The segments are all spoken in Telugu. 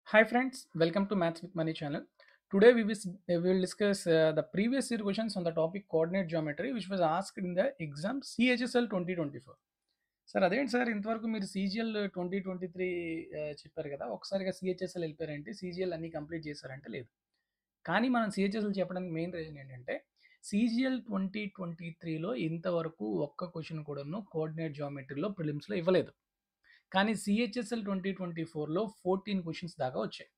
Hi friends, welcome to Maths with Money channel. Today we will discuss the previous year questions on the topic coordinate geometry which was asked in the exam CHSL 2024. Sir అదేంటి సార్ ఇంతవరకు మీరు CGL 2023 చెప్పారు కదా, ఒకసారిగా CHSL వెళ్ళిపోయారంటే CGL అన్ని కంప్లీట్ చేశారంటే లేదు. కానీ మనం CHSL చెప్పడానికి మెయిన్ రీజన్ ఏంటంటే CGL 2023లో ఇంతవరకు ఒక్క క్వశ్చన్ కూడాను కోఆర్డినేట్ జియోమెట్రీలో ప్రిలిమ్స్లో ఇవ్వలేదు. కానీ CHSL 2024లో 14 క్వశ్చన్స్ దాకా వచ్చాయి.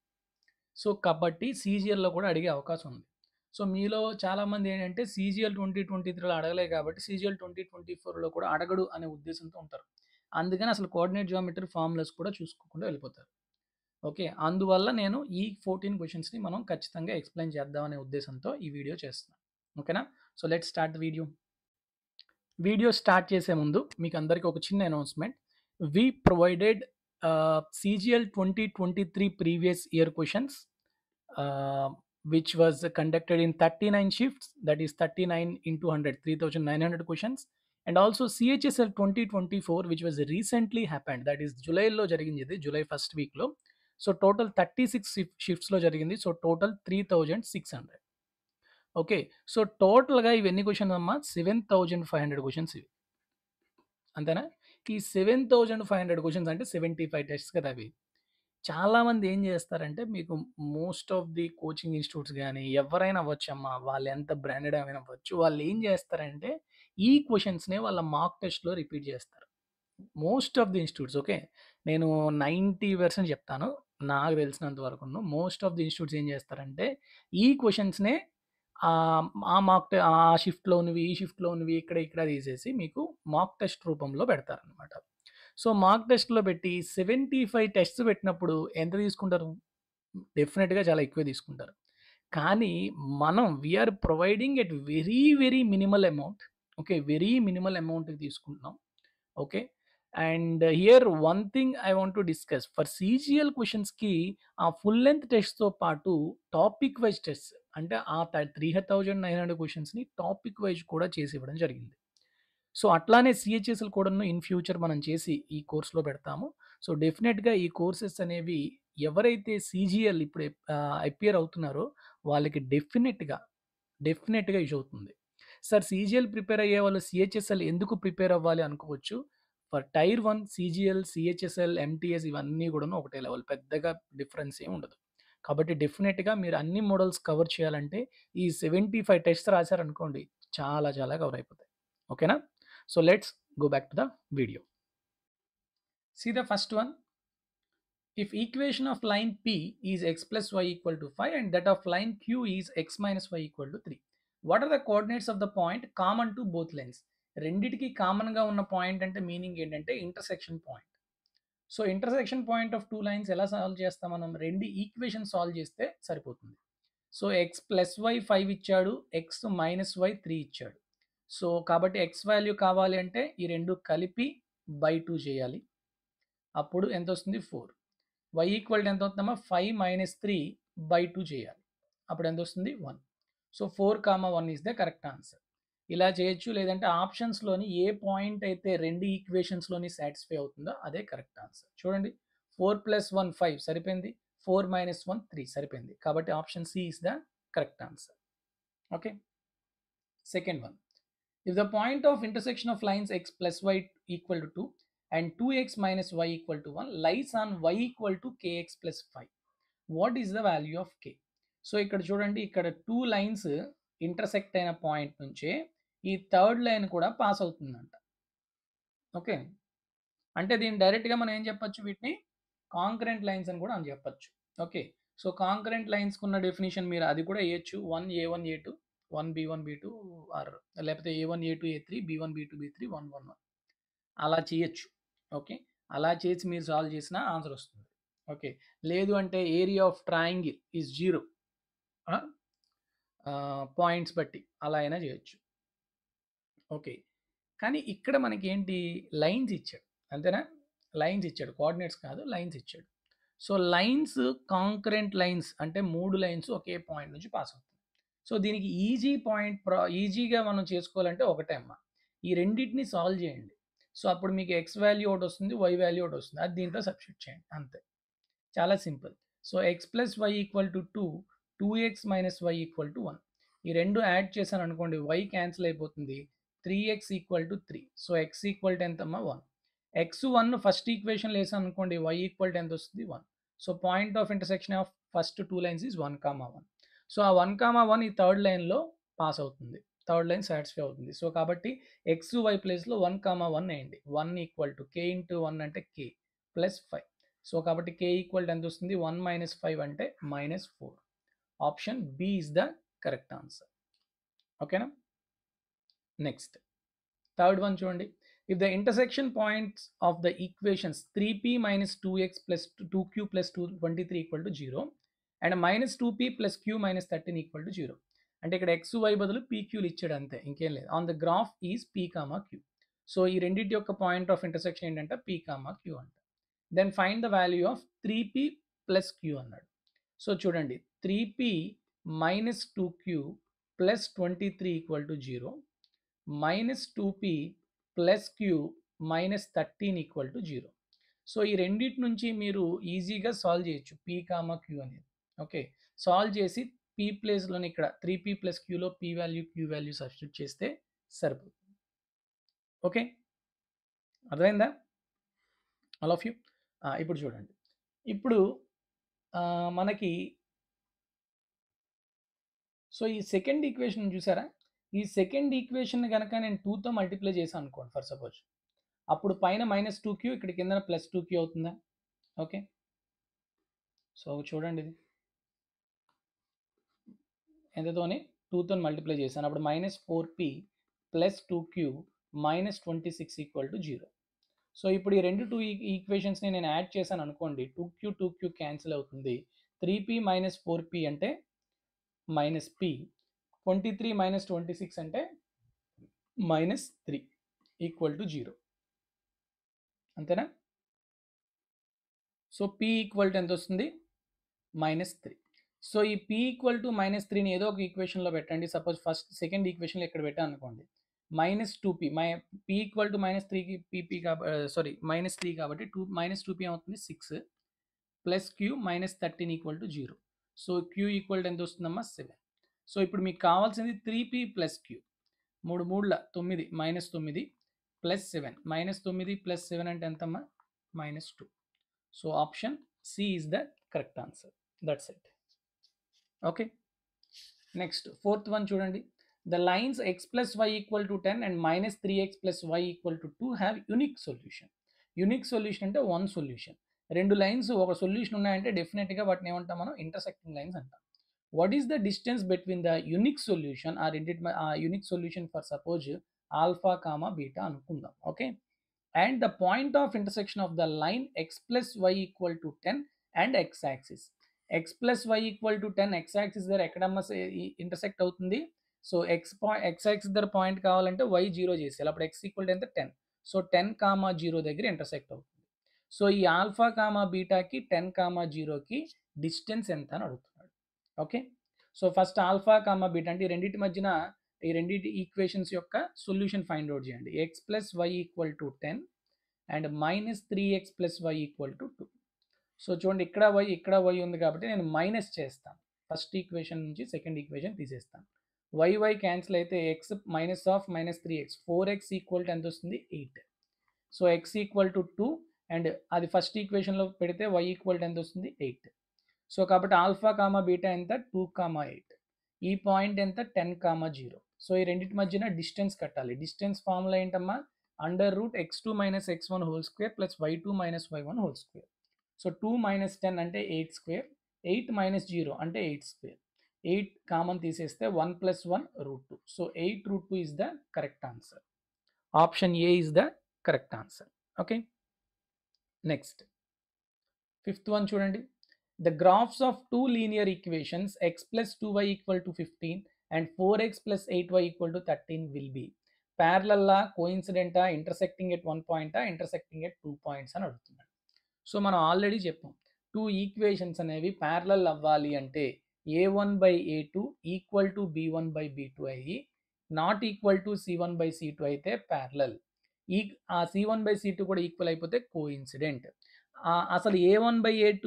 సో కాబట్టి CGLలో కూడా అడిగే అవకాశం ఉంది. సో మీలో చాలామంది ఏంటంటే CGL 2023లో అడగలే కాబట్టి CGL 2024లో కూడా అడగడు అనే ఉద్దేశంతో ఉంటారు. అందుకని అసలు కోఆర్డినేట్ జియోమెట్రీ ఫార్ములాస్ కూడా చూసుకోకుండా వెళ్ళిపోతారు. ఓకే. అందువల్ల నేను ఈ 14 క్వశ్చన్స్‌ని మనం ఖచ్చితంగా ఎక్స్‌ప్లెయిన్ చేద్దామనే ఉద్దేశంతో ఈ వీడియో చేస్తున్నాను. ఓకేనా? So let's start the video. Video start చేసే ముందు మీకు అందరికీ ఒక చిన్న announcement. We provided CGL 2023 previous year questions, uh, which was conducted in 39 shifts, that is 39 into 100, 3,900 questions. And also CHSL 2024, which was recently happened, that is July lo jarigindi, July first week lo. So total 36 shifts lo jarigindi, so total 3,600. Okay. So టోటల్‌గా ఇవన్నీ క్వెషన్స్ అమ్మా 7,500 క్వెషన్స్ ఇవి. అంతేనా? ఈ 7,500 క్వెషన్స్ అంటే 75 టెస్ట్స్ కదా అవి. చాలామంది ఏం చేస్తారంటే మీకు most of the coaching institutes గాని, ఎవరైనా అవ్వచ్చమ్మా. వాళ్ళు ఎంత బ్రాండెడ్ అయినా అవ్వచ్చు. వాళ్ళు ఏం చేస్తారంటే ఈ క్వెషన్స్‌నే వాళ్ళ మాక్ టెస్ట్‌లో రిపీట్ చేస్తారు. Most of the institutes okay. నేను 90% చెప్తాను. నాకు తెలిసినంత వరకును మోస్ట్ ఆఫ్ ది ఇన్‌స్టిట్యూట్స్ ఏం చేస్తారంటే ఈ క్వెషన్స్‌నే ఆ షిఫ్ట్‌లోనివి, ఈ షిఫ్ట్‌లోనివి ఇక్కడ తీసేసి మీకు మాక్ టెస్ట్ రూపంలో పెడతారనమాట. సో మాక్ టెస్ట్‌లో పెట్టి 75 టెస్ట్స్ పెట్టినప్పుడు ఎంత తీసుకుంటారు? డెఫినిట్‌గా చాలా ఎక్కువే తీసుకుంటారు. కానీ మనం are providing at very minimal amount. Okay. Very minimal అమౌంట్‌కి తీసుకుంటున్నాం. Okay. And here one thing I want to discuss. For CGL క్వెషన్స్‌కి ఆ ఫుల్ లెంగ్త్ టెస్ట్‌తో పాటు టాపిక్ వైస్ టెస్ట్స్ అంటే ఆ 3,900 క్వెషన్స్‌ని టాపిక్ వైస్ కూడా చేసి ఇవ్వడం జరిగింది. సో అట్లానే CHSL కూడాను ఇన్ ఫ్యూచర్ మనం చేసి ఈ కోర్స్‌లో పెడతాము. సో డెఫినిట్‌గా ఈ కోర్సెస్ అనేవి ఎవరైతే CGL ఇప్పుడు అపియర్ అవుతున్నారో వాళ్ళకి డెఫినిట్‌గా యూజ్ అవుతుంది. సార్ CGL ప్రిపేర్ అయ్యేవాళ్ళు CHSL ఎందుకు ప్రిపేర్ అవ్వాలి అనుకోవచ్చు. For tier 1 CGL, CHSL, MTS ఇవన్నీ కూడాను ఒకటే లెవెల్. పెద్దగా డిఫరెన్స్ ఏమి ఉండదు. కాబట్టి డెఫినిట్‌గా మీరు అన్ని మోడల్స్ కవర్ చేయాలంటే ఈ 75 టెస్ట్స్ రాసారనుకోండి చాలా కవర్ అయిపోతాయి. ఓకేనా? So let's go back to the video. See the first one. If equation of line P is x plus y equal to 5 and that of line Q is x minus y equal to 3. What are the coordinates of the point common to both lines? రెండిటికి కామన్గా ఉన్న పాయింట్ అంటే మీనింగ్ ఏంటంటే intersection point. So intersection point of two lines ఎలా సాల్వ్ చేస్తాం మనం? రెండు ఈక్వేషన్ సాల్వ్ చేస్తే సరిపోతుంది. సో ఎక్స్ ప్లస్ వై 5 ఇచ్చాడు, ఎక్స్ మైనస్ వై 3 ఇచ్చాడు. సో కాబట్టి ఎక్స్ వాల్యూ కావాలి అంటే ఈ రెండు కలిపి బై 2 చేయాలి. అప్పుడు ఎంత వస్తుంది? 4. y ఈక్వల్ ఎంత అవుతుందమ్మా? 5 మైనస్ 3 బై 2 చేయాలి. అప్పుడు ఎంత వస్తుంది? 1. So 4, 1 is the correct answer. ఇలా చేయొచ్చు. లేదంటే ఆప్షన్స్లోని ఏ పాయింట్ అయితే రెండు ఈక్వేషన్స్లోని సాటిస్ఫై అవుతుందో అదే కరెక్ట్ ఆన్సర్. చూడండి 4 ప్లస్ 1 5 సరిపోయింది. 4 మైనస్ 1 3 సరిపోయింది. కాబట్టి option C is the correct answer. Okay. Second one. If the point of intersection of lines x plus y equal to 2 and 2x minus y equal to 1 lies on y equal to kx plus 5, what is the value of k? So ఇక్కడ చూడండి, ఇక్కడ 2 లైన్స్ ఇంటర్సెక్ట్ అయిన పాయింట్ నుంచే ఈ థర్డ్ లైన్ కూడా పాస్ అవుతుందంట. ఓకే. అంటే దీన్ని డైరెక్ట్గా మనం ఏం చెప్పొచ్చు? వీటిని కాంకరెంట్ లైన్స్ అని కూడా అని చెప్పొచ్చు. ఓకే. సో కాంకరెంట్ లైన్స్కి ఉన్న డెఫినేషన్ మీరు అది కూడా వేయచ్చు. 1a1 a2 1b1 b2 are లేకపోతే a1 a2 a3 b1 b2 b3 1 1 1 అలా చేయొచ్చు. ఓకే. అలా చేసి మీరు సాల్వ్ చేసిన ఆన్సర్ వస్తుంది. ఓకే. లేదు అంటే area of triangle is 0 points బట్టి అలా అయినా చేయొచ్చు. ఓకే. కానీ ఇక్కడ మనకి ఏంటి? లైన్స్ ఇచ్చాడు. అంతేనా? లైన్స్ ఇచ్చాడు. కోఆర్డినేట్స్ కాదు, లైన్స్ ఇచ్చాడు. సో లైన్స్ కాంకరెంట్ లైన్స్ అంటే 3 లైన్స్ ఒకే పాయింట్ నుంచి పాస్ అవుతుంది. సో దీనికి ఈజీగా మనం చేసుకోవాలంటే ఒకటే అమ్మ. ఈ రెండింటిని సాల్వ్ చేయండి. సో అప్పుడు మీకు ఎక్స్ వాల్యూ ఒకటి వస్తుంది, వై వాల్యూ ఒకటి వస్తుంది. అది దీంట్లో సబ్స్టిట్యూట్ చేయండి. అంతే. చాలా simple. So x plus y equal to 2, 2x minus y equal to 1. ఈ రెండు యాడ్ చేశాను అనుకోండి, y క్యాన్సిల్ అయిపోతుంది, 3x equal to 3. So x equal to ఎంతమ్మా 1. x1 ఫస్ట్ ఈక్వేషన్లో వేసాను అనుకోండి, y ఈక్వల్ టు ఎంత వస్తుంది 1. So point of intersection of first two lines is 1, 1. So ఆ 1, 1 ఈ థర్డ్ లైన్లో పాస్ అవుతుంది, థర్డ్ లైన్ సాటిస్ఫై అవుతుంది. సో కాబట్టి ఎక్స్ వై ప్లేస్లో 1, 1 వేయండి. 1 ఈక్వల్ టు k ఇంటూ 1 అంటే k ప్లస్ 5. సో కాబట్టి k ఈక్వల్ టు ఎంత వస్తుంది, 1 మైనస్ 5 అంటే -4. Option B is the correct answer. ఓకేనా. నెక్స్ట్ థర్డ్ వన్ చూడండి. If the intersection points of the equations 3p minus 2x plus 2q plus 23 equal to 0 and -2p plus q minus 13 equal to 0. అంటే ఇక్కడ ఎక్స్ వై బదులు పీక్యూలు ఇచ్చాడు అంతే, ఇంకేం లేదు. On the graph is p, q. So ఈ రెండింటి యొక్క పాయింట్ ఆఫ్ ఇంటర్సెక్షన్ ఏంటంటే p, q అంట. Then find the value of 3p plus q అన్నాడు. సో చూడండి, 3p minus 2q plus 23 equal to 0 minus 2p plus q minus 13 equal to 0. So ఈ రెండింటి నుంచి మీరు ఈజీగా సాల్వ్ చేయొచ్చు p, q అనేది. ఓకే, సాల్వ్ చేసి p ప్లేస్లోని ఇక్కడ 3p plus qలో p value q value substitute చేస్తే సరిపోతుంది. ఓకే, అర్థమైందా ఆల్ ఆఫ్ యూ? ఇప్పుడు చూడండి, ఇప్పుడు మనకి సో ఈ సెకండ్ ఈక్వేషన్ చూసారా, ఈ సెకండ్ ఈక్వేషన్ కనుక నేను 2తో మల్టిప్లై చేశాను అనుకోండి ఫర్ సపోజ్, అప్పుడు పైన -2q ఇక్కడ కింద +2q అవుతుందా? ఓకే, సో చూడండి, ఇది ఎంతతోని 2తో మల్టిప్లై చేశాను, అప్పుడు -4p + 2q -26 equal to 0. So ఇప్పుడు ఈ రెండు ఈక్వేషన్స్ని నేను యాడ్ చేశాను అనుకోండి, 2q క్యాన్సిల్ అవుతుంది, 3p - 4p అంటే -p, 23 - 26 అంటే -3 ఈక్వల్ టు 0. అంతేనా? సో p ఈక్వల్ టు ఎంత వస్తుంది, -3. సో ఈ p ఈక్వల్ టు -3ని ఏదో ఒక ఈక్వేషన్లో పెట్టండి. సపోజ్ ఫస్ట్ సెకండ్ ఈక్వేషన్లో ఇక్కడ పెట్టాను అనుకోండి, -2p, p ఈక్వల్ టు -3కి pp సారీ -3 కాబట్టి -2p అవుతుంది 6 plus q -13 equal to 0. So q equal to ఎంత వస్తుందమ్మా 7. సో ఇప్పుడు మీకు కావాల్సింది 3p plus q, 3 3 9 -9 plus 7, -9 plus 7 అంటే ఎంతమ్మా -2. So option C is the correct answer. That's it. Okay, next fourth one చూడండి. The lines x plus y equal to 10 and -3x plus y equal to 2 have unique solution. Unique solution అంటే వన్ సొల్యూషన్. రెండు లైన్స్ ఒక సొల్యూషన్ ఉన్నాయంటే డెఫినెట్గా వాటిని ఏమంటాం మనం, ఇంటర్సెక్టింగ్ లైన్స్ అంటాం. What is the distance between the unique solution or unique solution for suppose alpha, beta అనుకుందాం. Okay, and the point of intersection of the line x plus y equal to 10 and x axis. x plus y equal to 10 x axis దగ్గర ఎక్కడమ్మా ఇంటర్సెక్ట్ అవుతుంది. సో x యాక్సిస్ దగ్గర పాయింట్ కావాలంటే y 0 చేసేయాలి, అప్పుడు x ఈక్వల్ టు ఎంత 10. సో 10, 0 దగ్గర ఇంటర్సెక్ట్ అవుతుంది. సో ఈ ఆల్ఫా, బీటాకి 10, 0కి డిస్టెన్స్ ఎంత అని అడుగుతున్నాడు. Okay, so first alpha, beta అంటే ఈ రెండింటి మధ్యన ఈ రెండింటి ఈక్వేషన్స్ యొక్క సొల్యూషన్ ఫైండ్ అవుట్ చేయండి. x plus y equal to 10 and -3x plus y equal to 2. So చూడండి, ఇక్కడ y ఉంది కాబట్టి నేను మైనస్ చేస్తాను, ఫస్ట్ ఈక్వేషన్ నుంచి సెకండ్ ఈక్వేషన్ తీసేస్తాను. y క్యాన్సిల్ అయితే x -3x 4x equal to ఎంత వస్తుంది 8. So x equal to 2 and అది ఫస్ట్ ఈక్వేషన్లో పెడితే y ఈక్వల్ టు ఎంత వస్తుంది 8. సో కాబట్టి ఆల్ఫా, బీటా ఎంత 2, 8. ఈ పాయింట్ ఎంత 10, 0. సో ఈ రెండింటి మధ్యన డిస్టెన్స్ కట్టాలి. డిస్టెన్స్ ఫార్ములా ఏంటమ్మా, √x2 - x1 whole square plus y2 - y1 whole square. So 2 - 10 అంటే 8 స్క్వేర్, 8 - 0 అంటే 8 స్క్వేర్. 8 కామన్ తీసేస్తే 1 + 1 √2. So 8 √2 is the correct answer. Option A is the correct answer. Okay, next fifth one చూడండి. The graphs of two linear equations x + 2y = 15 and 4x + 8y = 13 will be ప్యారలల్లా, కోఇన్సిడెంటా, ఇంటర్సెక్టింగ్ ఎట్ 1 పాయింటా, ఇంటర్సెక్టింగ్ ఎట్ 2 పాయింట్స్ అని అడుగుతున్నాడు. సో మనం ఆల్రెడీ చెప్పాం, టూ ఈక్వేషన్స్ అనేవి ప్యారలల్ అవ్వాలి అంటే a1/a2 ఈక్వల్ టు b1/b2 అయ్యి నాట్ ఈక్వల్ టు c1/c2 అయితే ప్యారలల్. ఆ c1/c2 కూడా ఈక్వల్ అయిపోతే కోఇన్సిడెంట్. అసలు A1/A2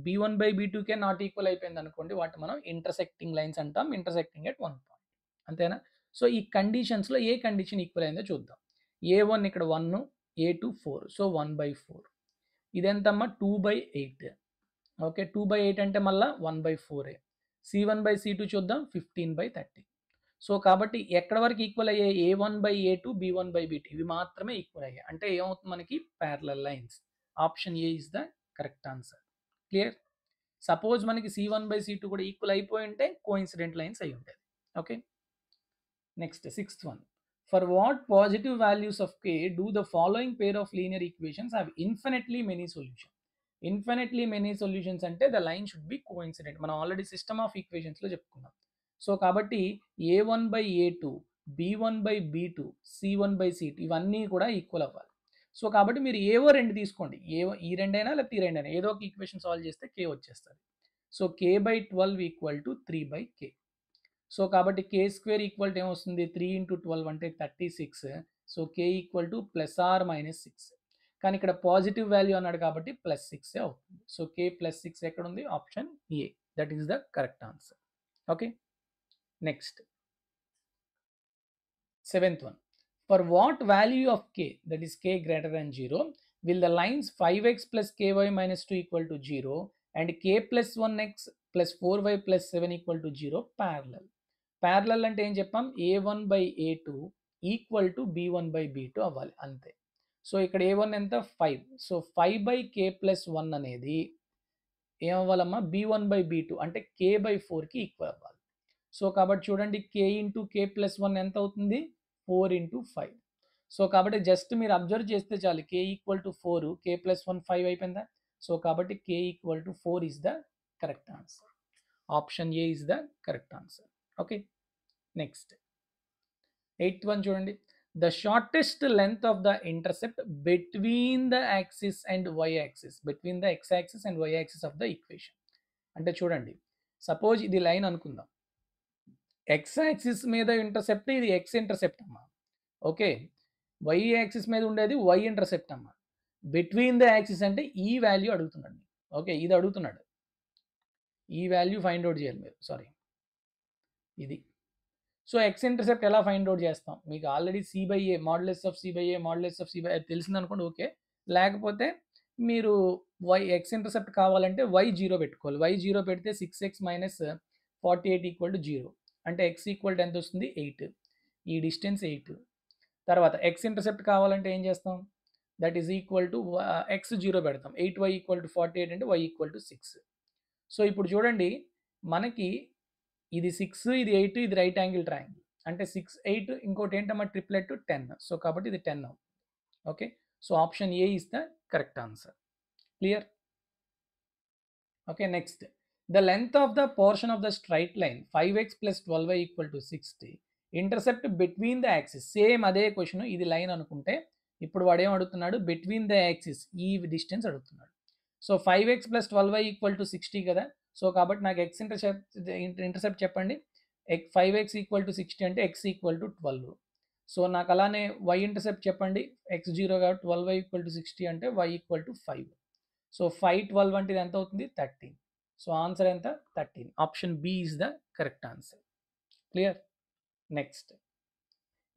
B1/B2కే నాట్ ఈక్వల్ అయిపోయింది అనుకోండి, వాటిని మనం ఇంటర్సెక్టింగ్ లైన్స్ అంటాం. Intersecting at 1 point. అంతేనా? సో ఈ కండిషన్స్‌లో ఏ కండిషన్ ఈక్వల్ అయిందో చూద్దాం. A1 ఇక్కడ 1, A2 4. సో 1/4. ఇదెంతమ్మా 2/8. ఓకే, 2/8 అంటే మళ్ళా 1/4. C1/C2 చూద్దాం 15/30. సో కాబట్టి ఎక్కడ వరకు ఈక్వల్ అయ్యాయి? A1/A2 B1/B2 ఇవి మాత్రమే ఈక్వల్ అయ్యాయి. అంటే ఏమవుతుంది మనకి? Parallel lines. Option A is the correct answer. Clear? Suppose మనకి C1/C2 కూడా ఈక్వల్ అయిపోయి ఉంటే కోఇన్సిడెంట్ లైన్స్ అయి ఉంటాయి. Okay, next 6th one. For what positive values of k do the following pair of linear equations have infinitely many solutions? Infinitely many solutions అంటే the line should be coincident. మనం ఆల్రెడీ సిస్టమ్ ఆఫ్ ఈక్వేషన్స్ లో చెప్పుకున్నాం. సో కాబట్టి A1/A2 B1/B2 C1/C2 ఇవన్నీ కూడా ఈక్వల్ అవ్వాలి. సో కాబట్టి మీరు ఏవో రెండు తీసుకోండి. ఈ రెండైనా లేకపోతే ఈ రెండైనా ఏదో ఒక ఈక్వేషన్ సాల్వ్ చేస్తే k వచ్చేస్తుంది. So k/12 equal to 3/k. So కాబట్టి k స్క్వేర్ ఈక్వల్ టు ఏమొస్తుంది? 3 × 12 అంటే 36. So k equal to +or-6. కానీ ఇక్కడ పాజిటివ్ వాల్యూ అన్నాడు కాబట్టి +6 అవుతుంది. సో k +6 ఎక్కడ ఉంది? Option A. That is the correct answer. Okay, next 7th one. For what value of k, that is k greater than 0, will the lines 5x plus ky minus 2 equal to 0 and k plus 1x plus 4y plus 7 equal to 0 parallel? Parallel అంటే ఏం చెప్పాం? A1/A2 ఈక్వల్ టు B1/B2 అవ్వాలి అంతే. సో ఇక్కడ A1 ఎంత? 5. సో 5/k+1 అనేది ఏమవ్వాలమ్మా? B1/B2 అంటే k/4కి ఈక్వల్ అవ్వాలి. సో కాబట్టి చూడండి, k × k+1 ఎంత అవుతుంది? 4 × 5. సో కాబట్టి జస్ట్ మీరు అబ్జర్వ్ చేస్తే చాలు, k ఈక్వల్ టు 4, k+1 5 అయిపోయిందా? సో కాబట్టి k equal to 4 is the correct answer. Option A is the correct answer. Okay, next 8th one చూడండి. The shortest length of the intercept between the axis and y axis, between the x axis and y axis of the equation. అంటే చూడండి, సపోజ్ ఇది లైన్ అనుకుందాం. x యాక్సిస్ మీద ఇంటర్సెప్ట్ ఇది x ఇంటర్సెప్ట్ అమ్మా. ఓకే, y యాక్సిస్ మీద ఉండేది y ఇంటర్సెప్ట్ అమ్మా. బిట్వీన్ ద యాక్సిస్ అంటే ఈ వాల్యూ అడుగుతున్నాడు. ఓకే, ఇది అడుగుతున్నాడు. ఈ వాల్యూ ఫైండ్ అవుట్ చేయాలి మీరు. సారీ, ఇది. సో x ఇంటర్సెప్ట్ ఎలా ఫైండ్ అవుట్ చేస్తాం? మీకు already C/A modulus of C/A modulus of C/A తెలిసింది అనుకోండి. ఓకే, లేకపోతే మీరు x ఇంటర్సెప్ట్ కావాలంటే y 0 పెట్టుకోవాలి. y 0 పెడితే 6x - 48 ఈక్వల్ టు 0 అంటే x ఈక్వల్ టు ఎంత వస్తుంది? 8. ఈ డిస్టెన్స్ 8. తర్వాత x ఇంటర్సెప్ట్ కావాలంటే ఏం చేస్తాం? That is equal to x 0 పెడతాం. 8y ఈక్వల్ టు 48 అంటే y ఈక్వల్ టు 6. సో ఇప్పుడు చూడండి, మనకి ఇది 6, ఇది 8, ఇది రైట్ యాంగిల్ ట్రయాంగిల్ అంటే 6, 8 ఇంకోటి ఏంటమ్మా? ట్రిప్లెట్ 10. సో కాబట్టి ఇది 10 అవుతుంది. Okay, so option A is the correct answer. Clear? Okay, next the length of the portion of the straight line 5x plus 12y equal to 60 intercept between the axis. Same అదే క్వశ్చన్, ఇది లైన్ అనుకుంటే ఇప్పుడు వాడు ఏం అడుగుతున్నాడు? బిట్వీన్ ద యాక్సిస్ ఈ డిస్టెన్స్ అడుగుతున్నాడు. So 5x plus 12y equal to 60 కదా. సో కాబట్టి నాకు x ఇంటర్సెప్ట్ చెప్పండి. 5x ఈక్వల్ టు 60 అంటే x ఈక్వల్ టు 12. సో నాకు అలానే y ఇంటర్సెప్ట్ చెప్పండి. x 0 కాబట్టి 12y ఈక్వల్ టు 60 అంటే y ఈక్వల్ టు 5. సో 5 12 అంటే ఇది ఎంత అవుతుంది? 13. సో ఆన్సర్ ఎంత? 13. Option B is the correct answer. Clear? Next,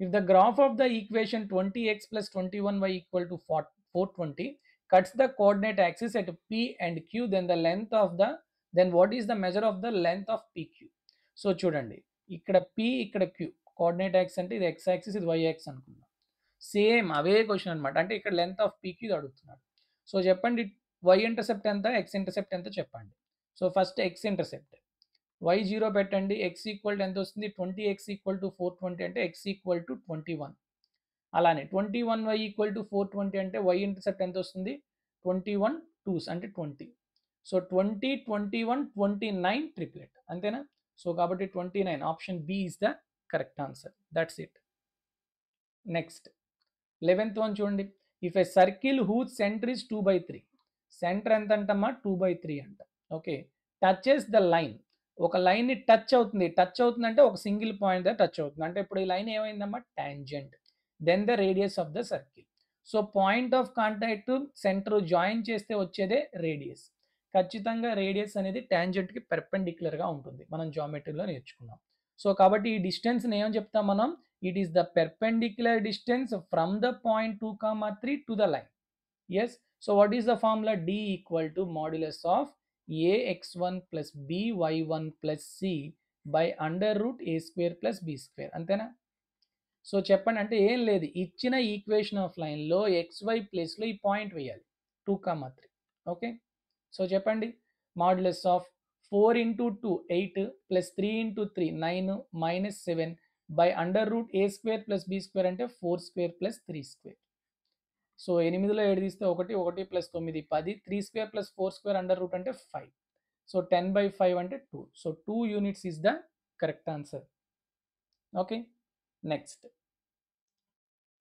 if the graph of the equation 20x plus 21y equal to 420 cuts the coordinate axis at p and q, then what is the measure of the length of pq? So చూడండి, ఇక్కడ p ఇక్కడ q కోఆర్డినేట్ యాక్సిస్ అంటే ఇది x యాక్సిస్, ఇది y యాక్సిస్ అనుకుందాం. సేమ్ అవే క్వశ్చన్ అనమాట. అంటే ఇక్కడ లెంత్ ఆఫ్ pq ఇది అడుగుతున్నాడు. సో చెప్పండి, y ఇంటర్సెప్ట్ ఎంత, x ఇంటర్సెప్ట్ ఎంత చెప్పండి. So first x intercept y 0 పెట్టండి. x ఈక్వల్ టు ఎంత వస్తుంది? 20x ఈక్వల్ టు 420 అంటే x ఈక్వల్ టు 21. అలానే 21y ఈక్వల్ టు 420 అంటే y ఇంటర్సెప్ట్ ఎంత వస్తుంది? 21 2s అంటే 20. సో 20 21 29 ట్రిప్లెట్ అంతేనా. సో కాబట్టి 29 option B is the correct answer. That's it. Next 11th one చూడండి. If a circle whose centre is 2/3, centre ఎంత అంటమ్మా? 2/3 అంట. ఓకే, టచెస్ ద లైన్, ఒక లైన్ని టచ్ అవుతుంది. టచ్ అవుతుంది అంటే ఒక సింగిల్ పాయింట్ దగ్గర టచ్ అవుతుంది. అంటే ఇప్పుడు ఈ లైన్ ఏమైందమ్మా? Tangent. Then the radius of the circle. So point of contact center join చేస్తే వచ్చేదే రేడియస్. ఖచ్చితంగా రేడియస్ అనేది టాంజెంట్కి పెర్పెండిక్యులర్గా ఉంటుంది, మనం జామెట్రీలో నేర్చుకున్నాం. సో కాబట్టి ఈ డిస్టెన్స్ని ఏమని చెప్తాం మనం, it is the perpendicular distance from the point 2,3 to the line. Yes. So what is the formula, d equal to modulus of ax1 plus by1 plus c by under root a square plus b square. అంతేనా? సో చెప్పండి, అంటే ఏం లేదు, ఇచ్చిన ఈక్వేషన్ ఆఫ్ లైన్లో xy ప్లేస్లో ఈ పాయింట్ వేయాలి 2,3. ఓకే. సో చెప్పండి, modulus of 4 into 2 8 plus 3 into 3 9 minus 7 by under root A square plus B square అంటే 4 స్క్వేర్ ప్లస్ 3 స్క్వేర్. సో 8లో 7 తీస్తే 1 1 plus 9 10 3 square plus 4 square under root అంటే 5. సో 10/5 అంటే 2. So 2 units is the correct answer. Okay. Next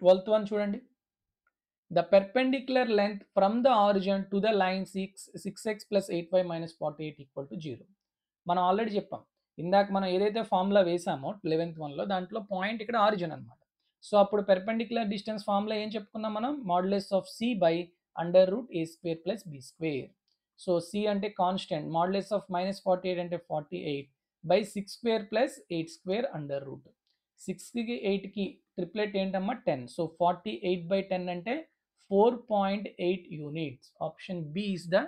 12th one చూడండి. The perpendicular length from the origin to the line 6x plus 8y minus 48 equal to 0. మనం ఆల్రెడీ చెప్పాం, ఇందాక మనం ఏదైతే ఫార్ములా వేసామో 11th వన్లో, దాంట్లో పాయింట్ ఇక్కడ ఆరిజిన్ అనమాట. సో అప్పుడు పెర్పెండిక్యులర్ డిస్టెన్స్ ఫార్ములా ఏం చెప్పుకున్నాం మనం, modulus of c by under root A square plus B square. So c అంటే కాన్స్టెంట్, మాడ్యులస్ ఆఫ్ మైనస్ 48 అంటే 48 by 6 square plus 8 square under root. 6కి 8కి ట్రిప్లెట్ ఏంటమ్మా 10. సో 48/10 అంటే 4.8 units. Option B is the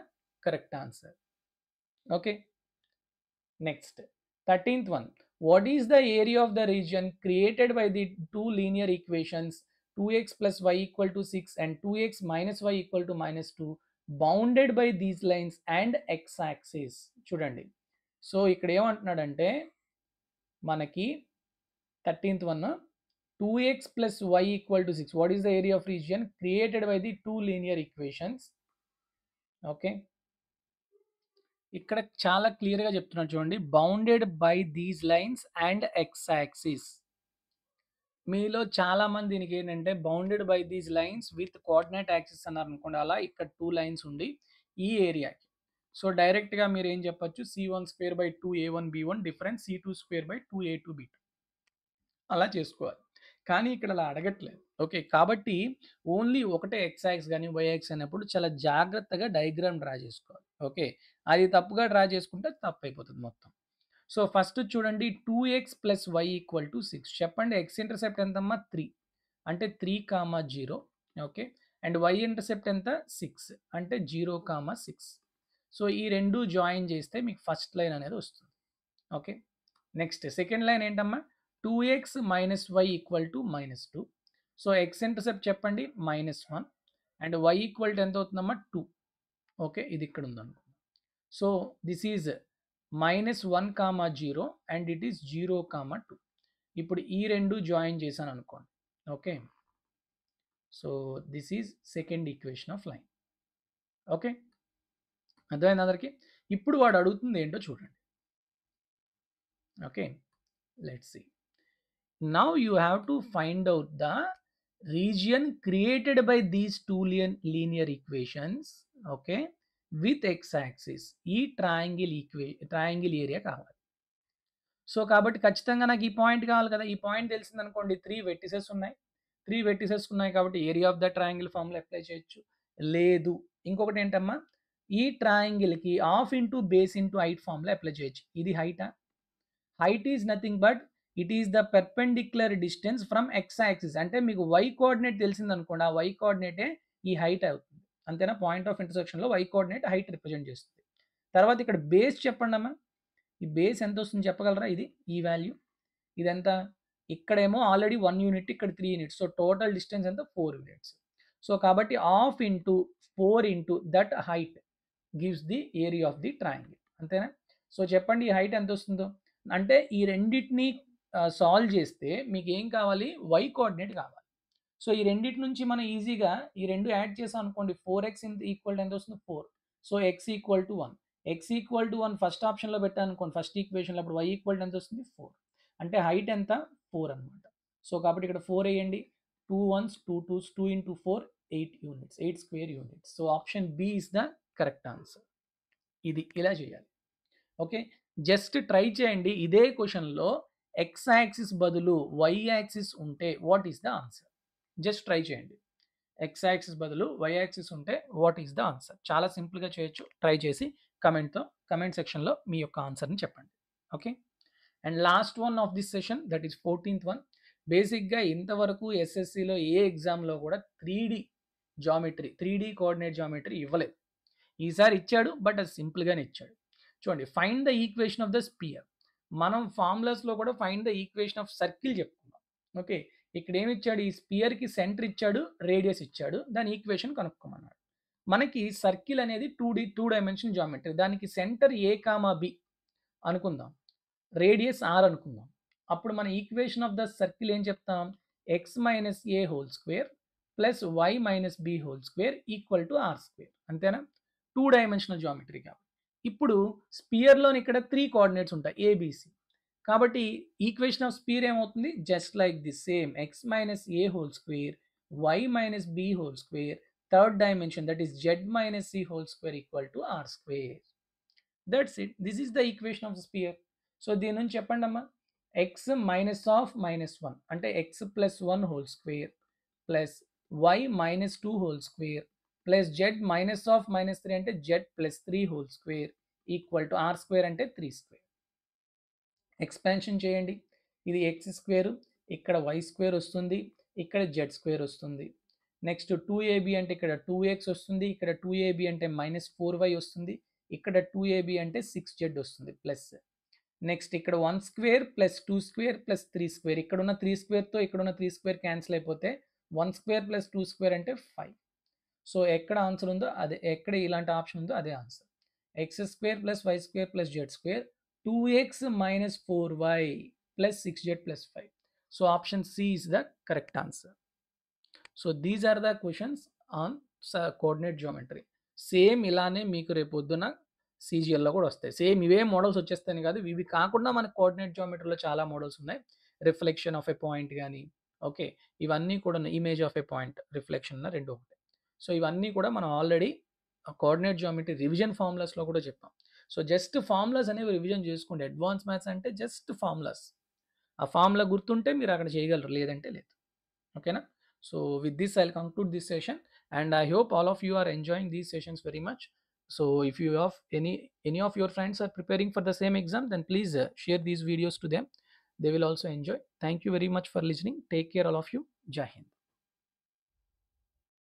correct answer. Okay. Next, 13th one. What is the area of the region created by the two linear equations 2x plus y equal to 6 and 2x minus y equal to minus 2 bounded by these lines and x-axis? చూడండి, సో ఇక్కడ ఏమంటున్నాడంటే మనకి 13th one, 2x plus y equal to 6. What is the area of region created by the two linear equations? Okay, ఇక్కడ చాలా క్లియర్గా చెప్తున్నాడు చూడండి, bounded by these lines and X axis. మీలో చాలా మంది దీనికి ఏంటంటే bounded by these lines with coordinate axis అన్నారు అనుకోండి, అలా ఇక్కడ 2 లైన్స్ ఉండి ఈ ఏరియాకి. సో డైరెక్ట్గా మీరు ఏం చెప్పొచ్చు, c1 square by 2a1b1 difference c2 square by 2a2b2 అలా చేసుకోవాలి. కానీ ఇక్కడ అలా అడగట్లేదు. ఓకే, కాబట్టి ఓన్లీ ఒకటే ఎక్స్ యాక్స్ కానీ వై యాక్స్ అయినప్పుడు చాలా జాగ్రత్తగా డయాగ్రామ్ డ్రా చేసుకోవాలి. ఓకే, అది తప్పుగా డ్రా చేసుకుంటే తప్పు అయిపోతుంది మొత్తం. సో ఫస్ట్ చూడండి, 2x plus y equal to 6. చెప్పండి, ఎక్స్ ఇంటర్సెప్ట్ ఎంతమ్మా 3 అంటే 3,0. ఓకే, అండ్ వై ఇంటర్సెప్ట్ ఎంత 6 అంటే 0,6. సో ఈ రెండు జాయిన్ చేస్తే మీకు ఫస్ట్ లైన్ అనేది వస్తుంది. ఓకే, నెక్స్ట్ సెకండ్ లైన్ ఏంటమ్మా, 2x minus y equal to minus 2. So x intercept చెప్పండి -1 అండ్ y ఈక్వల్ టు ఎంత అవుతుందమ్మా 2. ఓకే, ఇది ఇక్కడ ఉందనుకో. So this is -1,0 and it is 0,2. ఇప్పుడు ఈ రెండు జాయిన్ చేశాను అనుకోండి. Okay, so this is second equation of line. Okay, అర్థమైంది అందరికి? ఇప్పుడు వాడు అడుగుతుంది ఏంటో చూడండి. Okay, let's see. Now you have to find out the region created by these two linear equations, okay, with x-axis. ఈ ట్రయాంగిల్ ఏరియా కావాలి. సో కాబట్టి ఖచ్చితంగా నాకు ఈ పాయింట్ కావాలి కదా. ఈ పాయింట్ తెలిసింది అనుకోండి, 3 వెర్టిసెస్ ఉన్నాయి. 3 వెర్టిసెస్ ఉన్నాయి కాబట్టి area of the triangle formula apply చేయొచ్చు. లేదు, ఇంకొకటి ఏంటమ్మా, ఈ ట్రయాంగిల్కి half into base into height formula apply చేయొచ్చు. ఇది హైటా? Height is nothing but it is the perpendicular distance from X axis. అంటే మీకు వై కోఆర్డినేట్ తెలిసింది అనుకోండి, ఆ వై కోఆర్డినేటే ఈ హైట్ అవుతుంది. అంతేనా? పాయింట్ ఆఫ్ ఇంటర్సెక్షన్లో వై కోఆర్డినేట్ హైట్ రిప్రజెంట్ చేస్తుంది. తర్వాత ఇక్కడ బేస్ చెప్పండి అమ్మా, ఈ బేస్ ఎంత వస్తుంది చెప్పగలరా? ఇది ఈ వాల్యూ, ఇదెంత? ఇక్కడేమో ఆల్రెడీ 1 యూనిట్, ఇక్కడ 3 యూనిట్స్. సో టోటల్ డిస్టెన్స్ ఎంత? 4 యూనిట్స్. సో కాబట్టి half into 4 into that height gives the area of the triangle. అంతేనా? సో చెప్పండి ఈ హైట్ ఎంత వస్తుందో. అంటే ఈ రెండింటిని సాల్వ్ చేస్తే మీకు ఏం కావాలి? వై కోఆర్డినేట్ కావాలి. సో ఈ రెండింటి నుంచి మనం ఈజీగా ఈ రెండు యాడ్ చేసాం అనుకోండి, 4x ఈక్వల్ టు ఎంత వస్తుంది? 4. So x equal to 1. x equal to 1 first ఆప్షన్లో పెట్టాను అనుకోండి, ఫస్ట్ ఈక్వేషన్లో. అప్పుడు y ఈక్వల్ టు ఎంత వస్తుంది? 4. అంటే హైట్ ఎంత? 4 అనమాట. సో కాబట్టి ఇక్కడ 4 వేయండి. 2 1s 2 2s 2 into 4 8 units, 8 square units. So option B is the correct answer. ఇది ఇలా చేయాలి. ఓకే, జస్ట్ ట్రై చేయండి. ఇదే క్వశ్చన్లో ఎక్స్ యాక్సిస్ బదులు వై యాక్సిస్ ఉంటే what is the answer? Just try చేయండి. ఎక్స్ యాక్సిస్ బదులు వై యాక్సిస్ ఉంటే వాట్ ఈస్ ద ఆన్సర్? చాలా సింపుల్గా చేయొచ్చు. ట్రై చేసి కమెంట్ సెక్షన్లో మీ యొక్క ఆన్సర్ని చెప్పండి. Okay, and last one of this session, that is 14th one. బేసిక్గా ఇంతవరకు ఎస్ఎస్సిలో ఏ ఎగ్జామ్లో కూడా 3D కోఆర్డినేట్ జామెట్రీ ఇవ్వలేదు. ఈసారి ఇచ్చాడు, బట్ అది సింపుల్గానే ఇచ్చాడు. చూడండి, find the equation of the spear. మనం ఫార్ములాస్లో కూడా find the equation of circle చెప్పుకున్నాం. ఓకే, ఇక్కడ ఏమి ఇచ్చాడు? ఈ స్పియర్కి సెంటర్ ఇచ్చాడు, రేడియస్ ఇచ్చాడు, దాని ఈక్వేషన్ కనుక్కోమన్నాడు. మనకి సర్కిల్ అనేది 2 డైమెన్షన్ జామెట్రీ. దానికి సెంటర్ ఏ కామా బి అనుకుందాం, రేడియస్ ఆర్ అనుకుందాం. అప్పుడు మన ఈక్వేషన్ ఆఫ్ ద సర్కిల్ ఏం చెప్తాం? X minus A whole square plus Y minus B whole square equal to R square. అంతేనా? 2 డైమెన్షనల్ జామెట్రీ కాబట్టి. ఇప్పుడు స్పియర్లోని ఇక్కడ 3 కోఆర్డినేట్స్ ఉంటాయి, ఏబిసి. కాబట్టి ఈక్వేషన్ ఆఫ్ స్పియర్ ఏమవుతుంది? Just like the same, X minus A whole square Y minus B whole square, third dimension that is Z minus C whole square equal to R square. That's it. This is the equation of the sphere. So దీని నుంచి చెప్పండి అమ్మా, ఎక్స్ మైనస్ ఆఫ్ -1 అంటే X plus 1 whole square plus Y minus 2 whole square plus Z minus of -3 అంటే Z plus 3 whole square equal to R square అంటే 3 స్క్వేర్. ఎక్స్పాన్షన్ చేయండి, ఇది ఎక్స్ స్క్వేర్, ఇక్కడ వై స్క్వేర్ వస్తుంది, ఇక్కడ జెడ్ స్క్వేర్ వస్తుంది. నెక్స్ట్ 2ab అంటే ఇక్కడ 2x వస్తుంది, ఇక్కడ 2ab అంటే -4y వస్తుంది, ఇక్కడ 2ab అంటే 6z వస్తుంది ప్లస్. నెక్స్ట్ ఇక్కడ 1 square plus 2 square plus 3 square, ఇక్కడ ఉన్న 3 స్క్వేర్తో ఇక్కడ ఉన్న 3 స్క్వేర్ క్యాన్సిల్ అయిపోతే 1 స్క్వేర్ ప్లస్ 2 స్క్వేర్ అంటే 5. సో ఎక్కడ ఆన్సర్ ఉందో అదే, ఎక్కడ ఇలాంటి ఆప్షన్ ఉందో అదే answer. X square plus Y square plus Z square 2x minus 4y plus 6z plus 5. So option C is the correct answer. So these are the questions on coordinate geometry. Same ఇలానే మీకు రేపొద్దున CGL లో కూడా వస్తాయి. సేమ్ ఇవే మోడల్స్ వచ్చేస్తాయి కాదు, ఇవి కాకుండా మనకు కోఆర్డినేట్ జామెట్రీలో చాలా మోడల్స్ ఉన్నాయి. రిఫ్లెక్షన్ ఆఫ్ ఎ పాయింట్ కానీ, ఓకే, ఇవన్నీ కూడా image of a point reflection రెండు ఉంటాయి. సో ఇవన్నీ కూడా మనం ఆల్రెడీ కోఆర్డినేట్ జామెట్రీ రివిజన్ ఫార్ములాస్లో కూడా చెప్పాం. సో జస్ట్ ఫార్ములాస్ అనేవి రివిజన్ చేసుకోండి. అడ్వాన్స్ మ్యాథ్స్ అంటే జస్ట్ ఫార్ములాస్. ఆ ఫార్ములా గుర్తుంటే మీరు అక్కడ చేయగలరు, లేదంటే లేదు. ఓకేనా? So with this I will conclude this session and I hope all of you are enjoying these sessions very much. So if you have any of your friends are preparing for the same exam, then please share these videos to them. They will also enjoy. Thank you very much for listening. Take care all of you. Jai Hind.